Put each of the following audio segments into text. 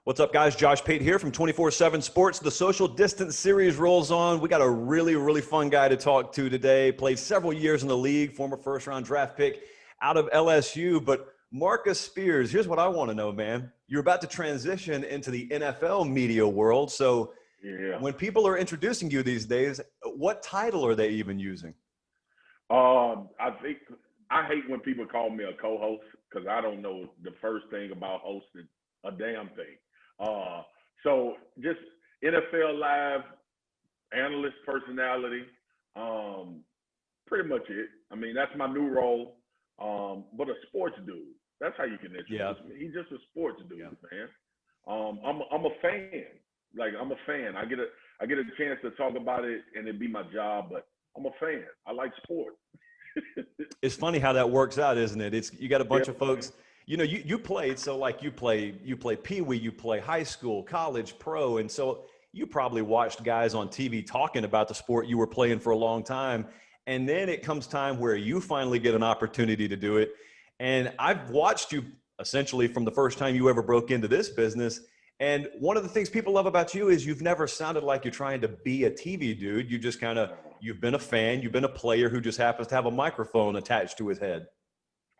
What's up, guys? Josh Pate here from 24/7 Sports. The Social Distance Series rolls on. We got a really fun guy to talk to today. Played several years in the league, former first-round draft pick out of LSU. But Marcus Spears, here's what I want to know, man. You're about to transition into the NFL media world. So when people are introducing you these days, what title are they even using? I think I hate when people call me a co-host because I don't know the first thing about hosting a damn thing. So just NFL Live analyst personality, pretty much it. I mean, that's my new role. But a sports dude. That's how you can introduce me. He's just a sports dude, man. I'm a fan. Like, I'm a fan. I get a chance to talk about it and it be my job, but I'm a fan. I like sport. It's funny how that works out, isn't it? You got a bunch of folks. You know, you played, so like you play Pee-wee, you play high school, college, pro, and so you probably watched guys on TV talking about the sport you were playing for a long time, and then it comes time where you finally get an opportunity to do it. And I've watched you essentially from the first time you ever broke into this business, and one of the things people love about you is you've never sounded like you're trying to be a TV dude. You just you've been a fan, you've been a player who just happens to have a microphone attached to his head.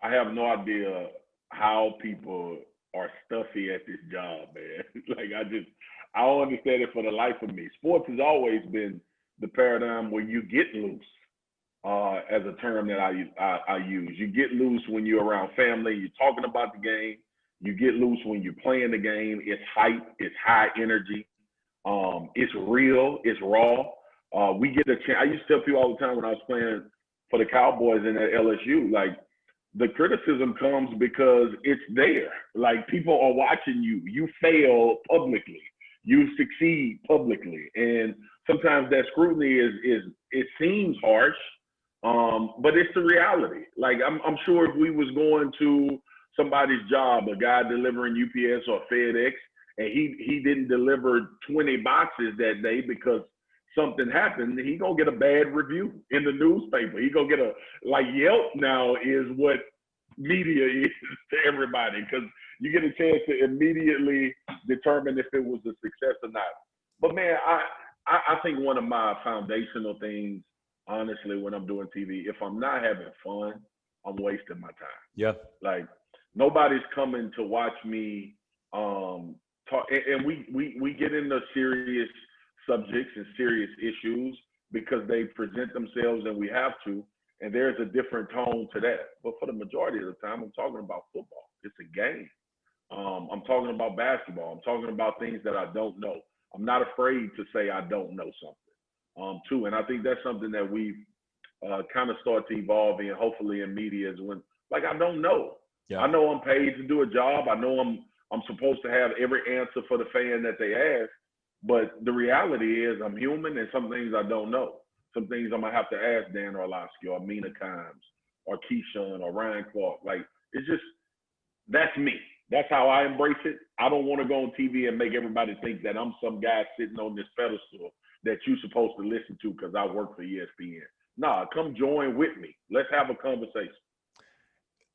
I have no idea how people are stuffy at this job, man. Like, I don't understand it for the life of me. Sports has always been the paradigm where you get loose, as a term that I use. You get loose when you're around family, you're talking about the game. You get loose when you're playing the game. It's hype, it's high energy, it's real, it's raw. We get a chance. I used to tell people all the time when I was playing for the Cowboys and at LSU, like, the criticism comes because it's there. Like, people are watching you. You fail publicly. You succeed publicly. And sometimes that scrutiny it seems harsh, but it's the reality. Like, I'm sure if we was going to somebody's job, a guy delivering UPS or FedEx, and he didn't deliver 20 boxes that day because something happened, he gonna get a bad review in the newspaper. He gonna get like Yelp now is what media is to everybody, because you get a chance to immediately determine if it was a success or not. But man, I think one of my foundational things, honestly, when I'm doing TV, if I'm not having fun, I'm wasting my time. Yeah. Like, nobody's coming to watch me talk, and we get into serious subjects and serious issues because they present themselves and we have to, and there's a different tone to that. But for the majority of the time, I'm talking about football. It's a game. I'm talking about basketball. I'm talking about things that I don't know. I'm not afraid to say I don't know something, too. And I think that's something that we've kind of start to evolve in, hopefully in media, is when, like, I don't know. Yeah. I know I'm paid to do a job. I know I'm supposed to have every answer for the fan that they ask. But the reality is I'm human, and some things I don't know. Some things I'm going to have to ask Dan Orlovsky or Mina Kimes or Keyshawn or Ryan Clark. Like, it's just, that's me. That's how I embrace it. I don't want to go on TV and make everybody think that I'm some guy sitting on this pedestal that you're supposed to listen to because I work for ESPN. Nah, come join with me. Let's have a conversation.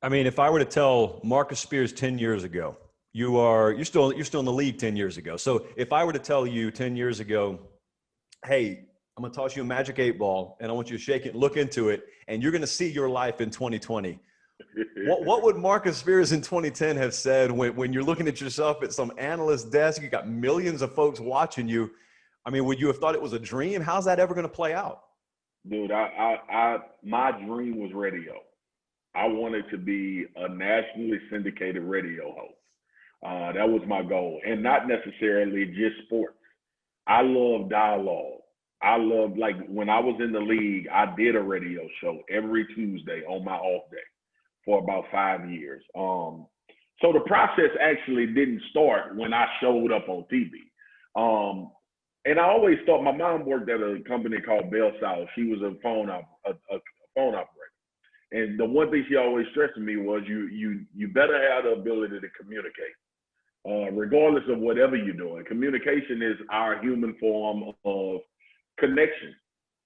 I mean, if I were to tell Marcus Spears 10 years ago, you're still in the league 10 years ago. So if I were to tell you 10 years ago, hey, I'm going to toss you a magic 8-ball and I want you to shake it, look into it, and you're going to see your life in 2020. What would Marcus Spears in 2010 have said when you're looking at yourself at some analyst desk, you got millions of folks watching you? I mean, would you have thought it was a dream? How's that ever going to play out? Dude, my dream was radio. I wanted to be a nationally syndicated radio host. That was my goal, and not necessarily just sports. I love dialogue. I love, like, when I was in the league, I did a radio show every Tuesday on my off day for about 5 years. So the process actually didn't start when I showed up on TV. And I always thought, my mom worked at a company called Bell South. She was a phone operator. And the one thing she always stressed to me was you better have the ability to communicate, regardless of whatever you're doing. Communication is our human form of connection.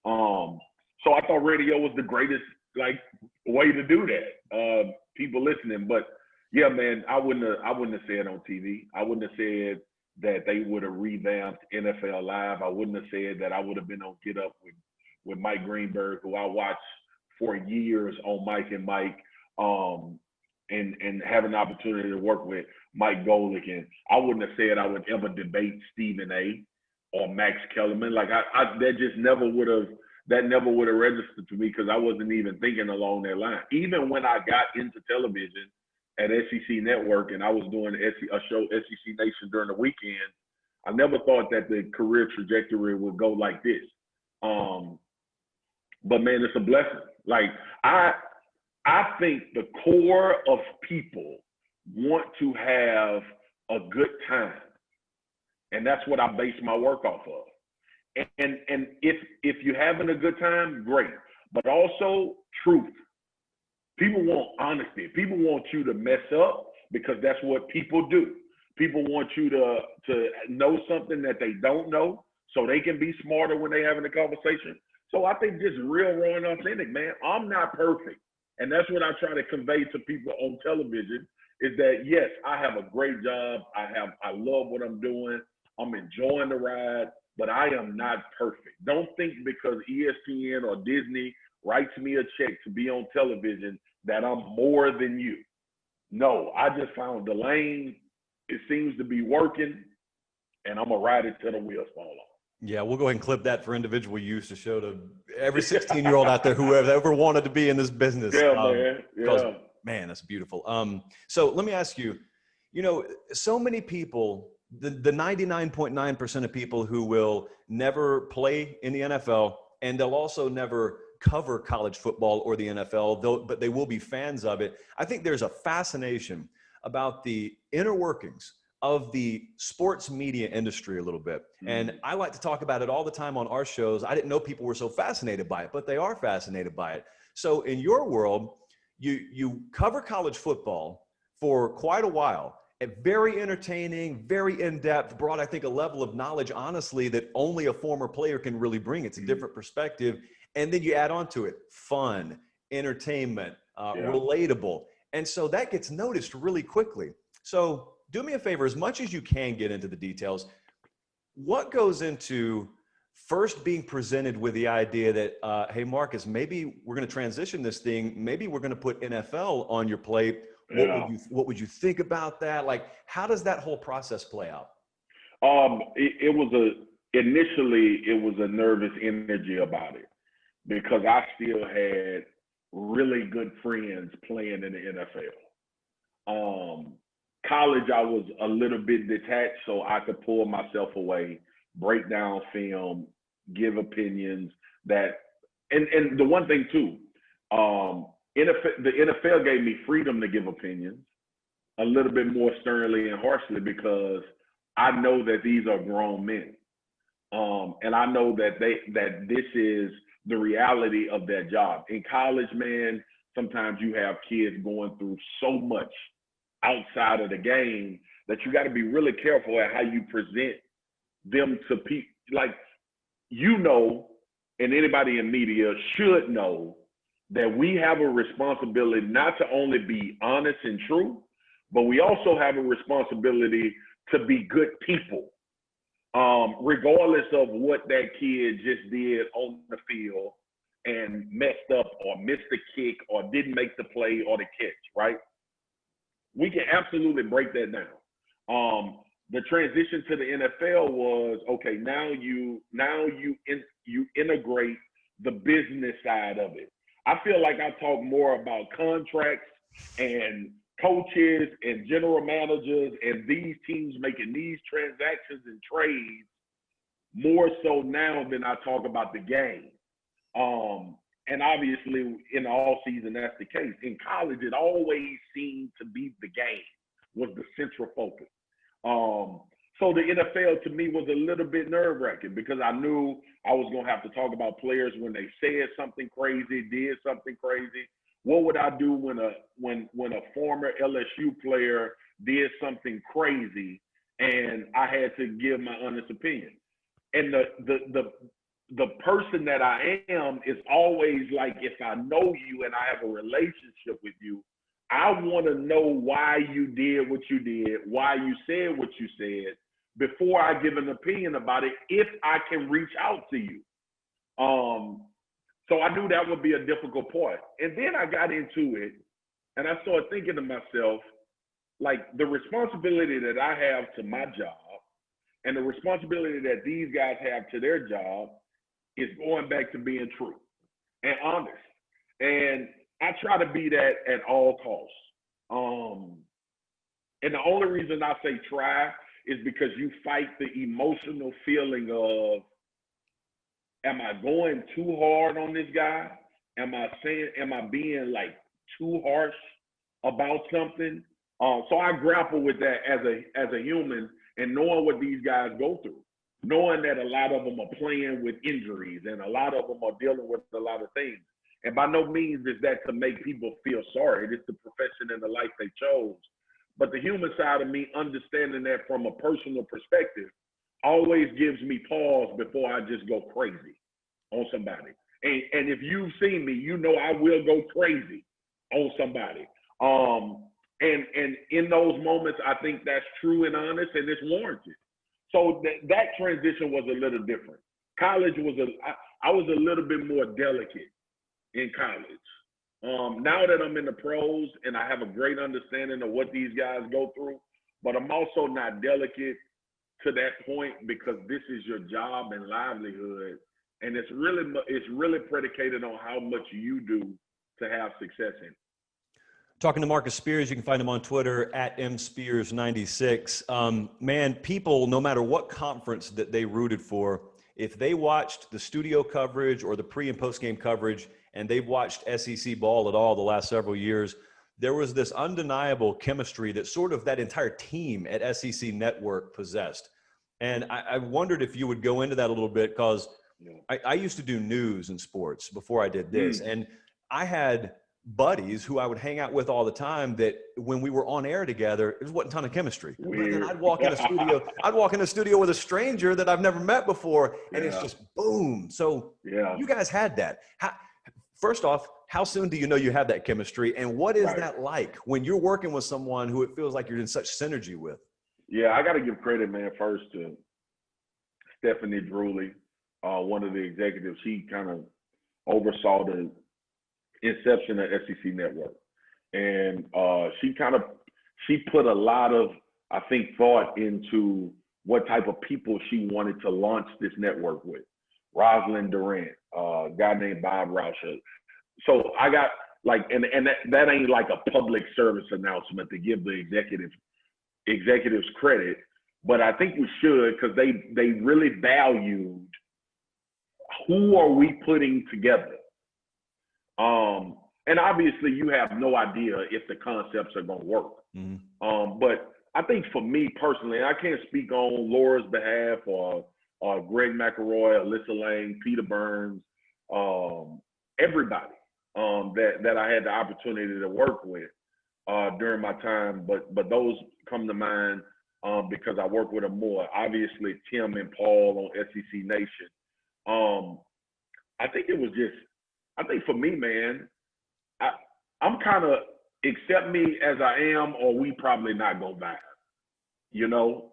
So I thought radio was the greatest way to do that. People listening, but yeah, man, I wouldn't have said on TV. I wouldn't have said that they would have revamped NFL Live. I wouldn't have said that I would have been on Get Up with Mike Greenberg, who I watched for years on Mike and Mike, and have an opportunity to work with Mike Golick. And I wouldn't have said I would ever debate Stephen A. or Max Kellerman. Like that just never would have registered to me, because I wasn't even thinking along that line. Even when I got into television at SEC Network and I was doing a show, SEC Nation, during the weekend, I never thought that the career trajectory would go like this. But man, it's a blessing. Like I think the core of people want to have a good time, and that's what I base my work off of. And if you're having a good time, great. But also truth. People want honesty. People want you to mess up, because that's what people do. People want you to know something that they don't know, so they can be smarter when they're having a conversation. So I think just real, raw, and authentic, man. I'm not perfect. And that's what I try to convey to people on television, is that, yes, I have a great job. I love what I'm doing. I'm enjoying the ride, but I am not perfect. Don't think because ESPN or Disney writes me a check to be on television that I'm more than you. No, I just found the lane. It seems to be working, and I'm going to ride it till the wheels fall off. Yeah, we'll go ahead and clip that for individual use to show to every 16-year-old out there who ever wanted to be in this business. Yeah, man. Yeah. Man, that's beautiful. So let me ask you, so many people, the 99.9% of people who will never play in the NFL, and they'll also never cover college football or the NFL, but they will be fans of it. I think there's a fascination about the inner workings of the sports media industry a little bit. And I like to talk about it all the time on our shows. I didn't know people were so fascinated by it, but they are fascinated by it. So in your world, you cover college football for quite a while. Very entertaining, very in-depth, brought, I think, a level of knowledge, honestly, that only a former player can really bring. It's a different perspective. And then you add on to it fun, entertainment, relatable. And so that gets noticed really quickly. So do me a favor, as much as you can get into the details, what goes into first being presented with the idea that, hey, Marcus, maybe we're going to transition this thing. Maybe we're going to put NFL on your plate. What would you think about that? Like, how does that whole process play out? Initially it was a nervous energy about it, because I still had really good friends playing in the NFL. College, I was a little bit detached, so I could pull myself away, break down film, give opinions. And the one thing too, the NFL gave me freedom to give opinions a little bit more sternly and harshly, because I know that these are grown men. And I know that this is the reality of their job. In college, man, sometimes you have kids going through so much outside of the game that you got to be really careful at how you present them to people. Like, and anybody in media should know that we have a responsibility not to only be honest and true, but we also have a responsibility to be good people, regardless of what that kid just did on the field and messed up or missed the kick or didn't make the play or the catch, right? We can absolutely break that down. The transition to the NFL was, okay, now you integrate the business side of it. I feel like I talk more about contracts and coaches and general managers and these teams making these transactions and trades more so now than I talk about the game. And obviously in the off season, that's the case. In college, it always seemed to be the game was the central focus. So the NFL to me was a little bit nerve-wracking, because I knew I was going to have to talk about players when they said something crazy, did something crazy. What would I do when a former LSU player did something crazy and I had to give my honest opinion? And the person that I am is always like, if I know you and I have a relationship with you, I want to know why you did what you did, why you said what you said, before I give an opinion about it if I can reach out to you. So I knew that would be a difficult part. And then I got into it and I started thinking to myself, like the responsibility that I have to my job and the responsibility that these guys have to their job is going back to being true and honest. And I try to be that at all costs. And the only reason I say try is because you fight the emotional feeling of, am I going too hard on this guy? Am I being like too harsh about something? So I grapple with that as a human and knowing what these guys go through, knowing that a lot of them are playing with injuries and a lot of them are dealing with a lot of things. And by no means is that to make people feel sorry. It's the profession and the life they chose. But the human side of me, understanding that from a personal perspective, always gives me pause before I just go crazy on somebody. And if you've seen me, you know I will go crazy on somebody. And in those moments, I think that's true and honest, and it's warranted. So that transition was a little different. College was I was a little bit more delicate in college. Now that I'm in the pros and I have a great understanding of what these guys go through, but I'm also not delicate to that point because this is your job and livelihood, and it's really predicated on how much you do to have success in it. Talking to Marcus Spears, you can find him on Twitter at mspears96. Man, people, no matter what conference that they rooted for, if they watched the studio coverage or the pre and post game coverage, and they've watched SEC ball at all the last several years, there was this undeniable chemistry that sort of that entire team at SEC Network possessed. And I wondered if you would go into that a little bit, because I used to do news and sports before I did this. And I had buddies who I would hang out with all the time that when we were on air together, there wasn't a ton of chemistry. But then I'd walk in a studio with a stranger that I've never met before, and it's just boom. So you guys had that. First off, how soon do you know you have that chemistry, and what is that like when you're working with someone who it feels like you're in such synergy with? Yeah, I got to give credit, man, first to Stephanie Drewley, one of the executives. She kind of oversaw the inception of SEC Network, and she put a lot of, I think, thought into what type of people she wanted to launch this network with. Rosalind Durant, a guy named Bob Rauscher. So I got like, and that ain't like a public service announcement to give the executives credit, but I think we should, because they really valued who are we putting together. And obviously you have no idea if the concepts are going to work. But I think for me personally, I can't speak on Laura's behalf or Greg McElroy, Alyssa Lang, Peter Burns, everybody that I had the opportunity to work with during my time. But those come to mind because I work with them more. Obviously, Tim and Paul on SEC Nation. I think for me, man, I'm kind of, accept me as I am, or we probably not go vibe, you know?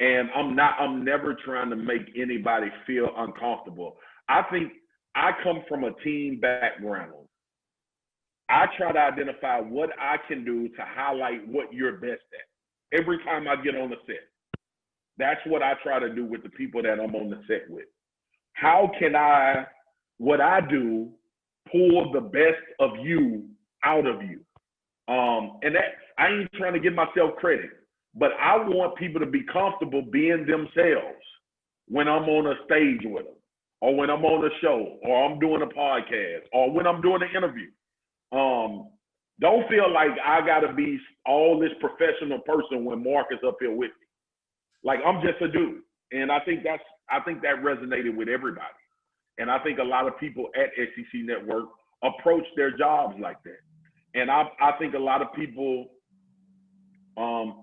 And I'm never trying to make anybody feel uncomfortable. I think I come from a team background. I try to identify what I can do to highlight what you're best at every time I get on the set. That's what I try to do with the people that I'm on the set with. How can what I do, pull the best of you out of you? And that, I ain't trying to give myself credit, but I want people to be comfortable being themselves when I'm on a stage with them, or when I'm on a show, or I'm doing a podcast, or when I'm doing an interview. Don't feel like I got to be all this professional person when Mark is up here with me. Like, I'm just a dude. And I think that resonated with everybody. And I think a lot of people at SEC Network approach their jobs like that. And I think a lot of people,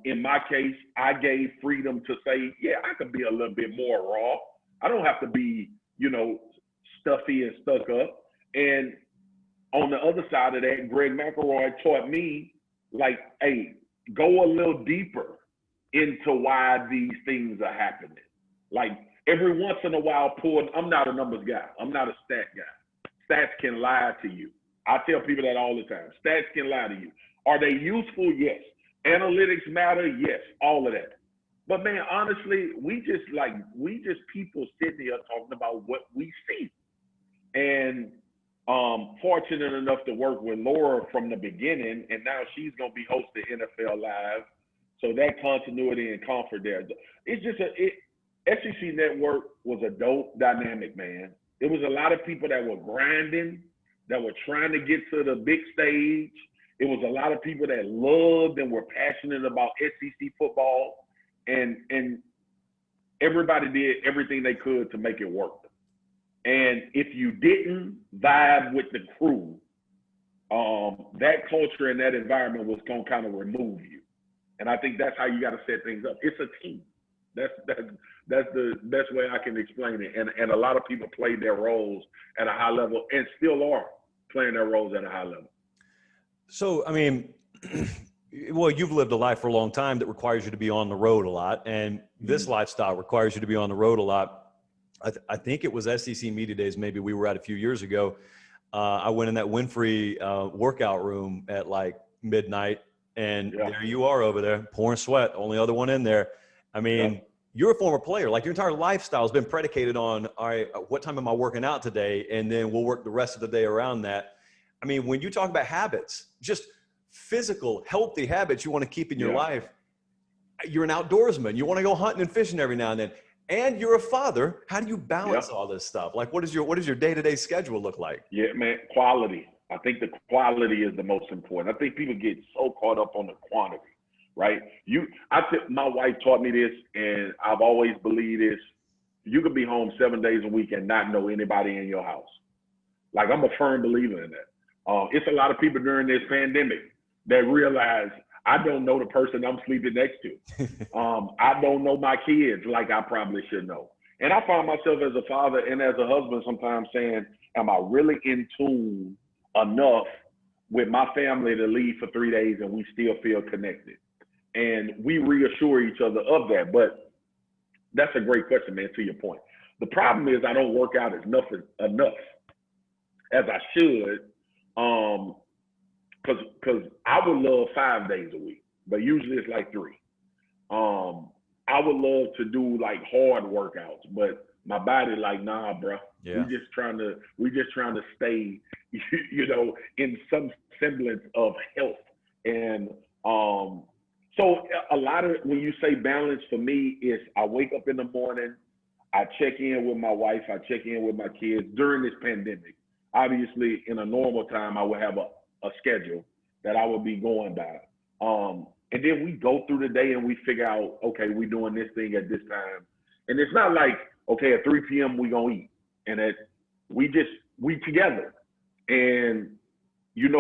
in my case, I gave freedom to say, yeah, I could be a little bit more raw. I don't have to be, stuffy and stuck up. And on the other side of that, Greg McElroy taught me, like, hey, go a little deeper into why these things are happening. Like every once in a while, I'm not a numbers guy. I'm not a stat guy. Stats can lie to you. I tell people that all the time. Stats can lie to you. Are they useful? Yes. Analytics matter? Yes. All of that. But man, honestly, we just people sitting here talking about what we see. And fortunate enough to work with Laura from the beginning, and now she's gonna be hosting NFL Live. So that continuity and comfort there. It's just SEC Network was a dope dynamic, man. It was a lot of people that were grinding, that were trying to get to the big stage. It was a lot of people that loved and were passionate about SEC football, and everybody did everything they could to make it work. And if you didn't vibe with the crew, that culture and that environment was gonna kind of remove you. And I think that's how you got to set things up. It's a team. That's the best way I can explain it. And a lot of people played their roles at a high level and still are playing their roles at a high level. So, I mean, well, you've lived a life for a long time that requires you to be on the road a lot. And this lifestyle requires you to be on the road a lot. I think it was SEC Media Days, maybe we were at a few years ago. I went in that Winfrey workout room at like midnight. And there you are over there, pouring sweat, only other one in there. I mean, you're a former player. Like your entire lifestyle has been predicated on, all right, what time am I working out today? And then we'll work the rest of the day around that. I mean, when you talk about habits, just physical, healthy habits you want to keep in your life, you're an outdoorsman. You want to go hunting and fishing every now and then. And you're a father. How do you balance all this stuff? Like, what does your day-to-day schedule look like? Yeah, man, quality. I think the quality is the most important. I think people get so caught up on the quantity, right? My wife taught me this, and I've always believed this. You could be home 7 days a week and not know anybody in your house. Like, I'm a firm believer in that. It's a lot of people during this pandemic that realize I don't know the person I'm sleeping next to. I don't know my kids like I probably should know. And I find myself as a father and as a husband sometimes saying, am I really in tune enough with my family to leave for 3 days and we still feel connected? And we reassure each other of that. But that's a great question, man, to your point. The problem is I don't work out enough as I should, because I would love 5 days a week, but usually it's like 3. I would love to do like hard workouts, but my body like, nah, bro. Yeah. We just trying to stay, in some semblance of health. And so a lot of, when you say balance for me, is I wake up in the morning, I check in with my wife, I check in with my kids during this pandemic. Obviously, in a normal time, I would have a schedule that I would be going by. And then we go through the day and we figure out, okay, we're doing this thing at this time. And it's not like, okay, at 3 p.m. we gonna eat. And we together. And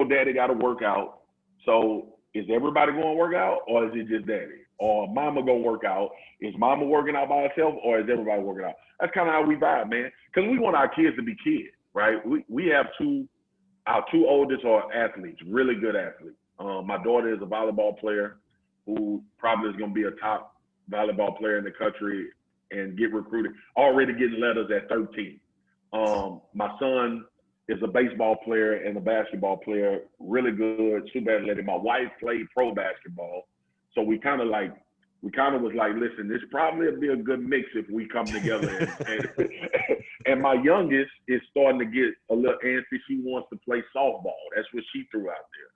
daddy got to work out. So is everybody going to work out, or is it just daddy? Or mama going to work out? Is mama working out by herself, or is everybody working out? That's kind of how we vibe, man. Because we want our kids to be kids, right? We have our two oldest are athletes, really good athletes. My daughter is a volleyball player who probably is going to be a top volleyball player in the country and get recruited, already getting letters at 13. My son is a baseball player and a basketball player, really good, super athletic. My wife played pro basketball. So we kind of was like, listen, this probably would be a good mix if we come together. And my youngest is starting to get a little antsy. She wants to play softball. That's what she threw out there.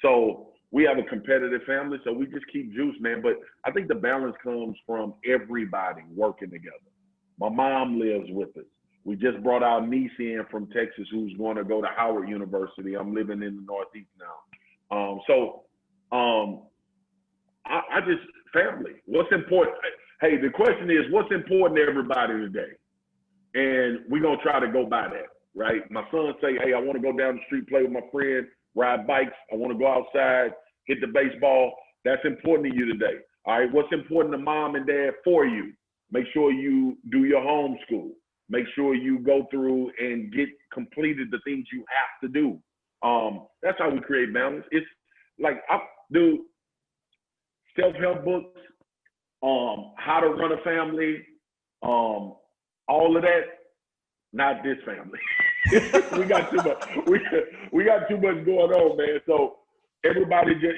So we have a competitive family, so we just keep juice, man. But I think the balance comes from everybody working together. My mom lives with us. We just brought our niece in from Texas who's going to go to Howard University. I'm living in the Northeast now. I just, family. What's important? Hey, the question is, what's important to everybody today? And we're going to try to go by that, right? My son say, hey, I want to go down the street, play with my friend, ride bikes. I want to go outside, hit the baseball. That's important to you today. All right, what's important to mom and dad for you? Make sure you do your homeschool. Make sure you go through and get completed the things you have to do. That's how we create balance. It's like, I do self-help books. how to run a family, all of that. Not this family. we got too much. We got too much going on, man. So everybody just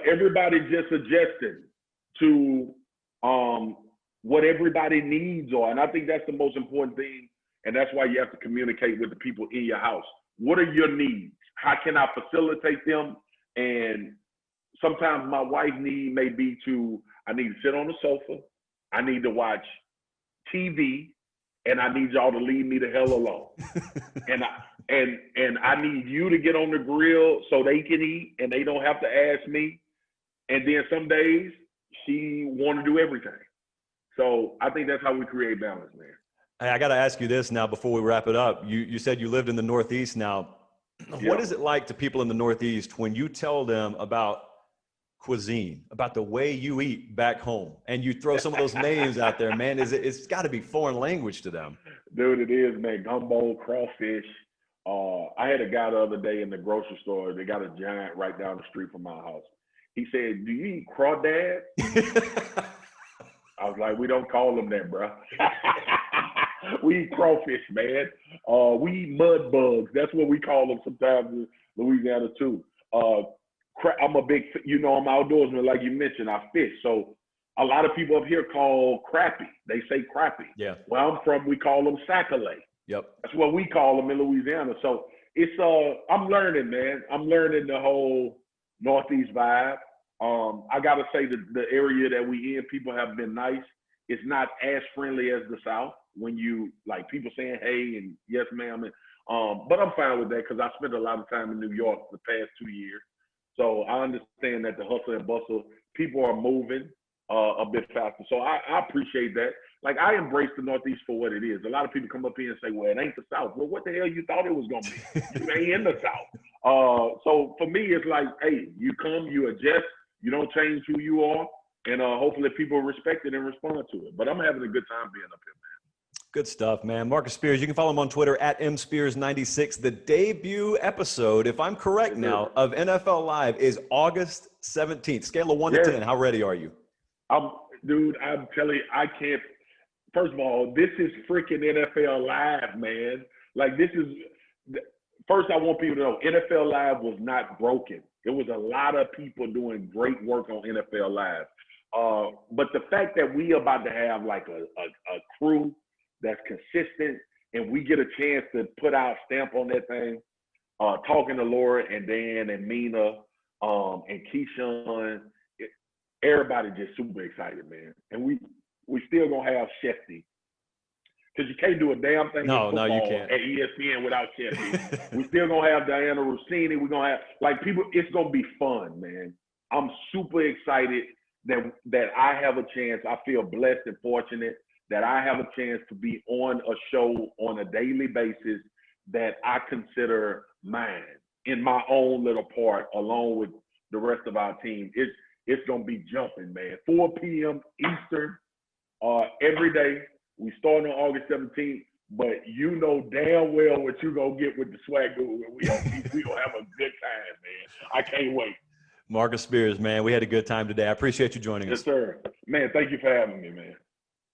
everybody just adjusting to what everybody needs are, and I think that's the most important thing. And that's why you have to communicate with the people in your house. What are your needs? How can I facilitate them? And sometimes my wife's need may be I need to sit on the sofa, I need to watch TV, and I need y'all to leave me the hell alone. and I need you to get on the grill so they can eat and they don't have to ask me. And then some days she want to do everything. So I think that's how we create balance, man. Hey, I got to ask you this now before we wrap it up. You said you lived in the Northeast now. What is it like to people in the Northeast when you tell them about cuisine, about the way you eat back home, and you throw some of those names out there, man? It's got to be foreign language to them. Dude, it is, man. Gumbo, crawfish. I had a guy the other day in the grocery store. They got a giant right down the street from my house. He said, "Do you eat crawdad?" I was like, "We don't call them that, bro. We eat crawfish, man. We eat mud bugs. That's what we call them sometimes in Louisiana too. I'm a big, I'm outdoorsman, like you mentioned. I fish, so a lot of people up here call crappie. They say crappie. Yeah. Where I'm from, we call them sac-a-lait. Yep. That's what we call them in Louisiana. So it's I'm learning, man. I'm learning the whole Northeast vibe. I gotta say the area that we in, people have been nice. It's not as friendly as the South when you like people saying hey and yes ma'am. But I'm fine with that because I spent a lot of time in New York the past 2 years. So I understand that the hustle and bustle, people are moving a bit faster. So I appreciate that. Like I embrace the Northeast for what it is. A lot of people come up here and say, well, it ain't the South. Well, what the hell you thought it was gonna be? You ain't in the South. So for me, it's like, hey, you come, you adjust, you don't change who you are, and hopefully people respect it and respond to it. But I'm having a good time being up here, man. Good stuff, man. Marcus Spears, you can follow him on Twitter at mspears96. The debut episode, if I'm correct now, of NFL Live is August 17th. Scale of 1 to 10. How ready are you? I'm telling you, I can't. First of all, this is freaking NFL Live, man. Like first I want people to know, NFL Live was not broken. There was a lot of people doing great work on NFL Live. But the fact that we about to have like a crew that's consistent and we get a chance to put our stamp on that thing, talking to Laura and Dan and Mina and Keyshawn, everybody just super excited, man. And we still gonna have Shefty. Because you can't do a damn thing in football you can't. at ESPN without Shefty. We still gonna have Diana Rossini. We're gonna have people. It's gonna be fun, man. I'm super excited that I have a chance. I feel blessed and fortunate that I have a chance to be on a show on a daily basis that I consider mine in my own little part, along with the rest of our team. It's gonna be jumping, man. 4 p.m. Eastern, every day. We start on August 17th, but you know damn well what you're gonna get with the swag. We gonna have a good time, man. I can't wait. Marcus Spears, man, we had a good time today. I appreciate you joining us. Yes, sir. Man, thank you for having me, man.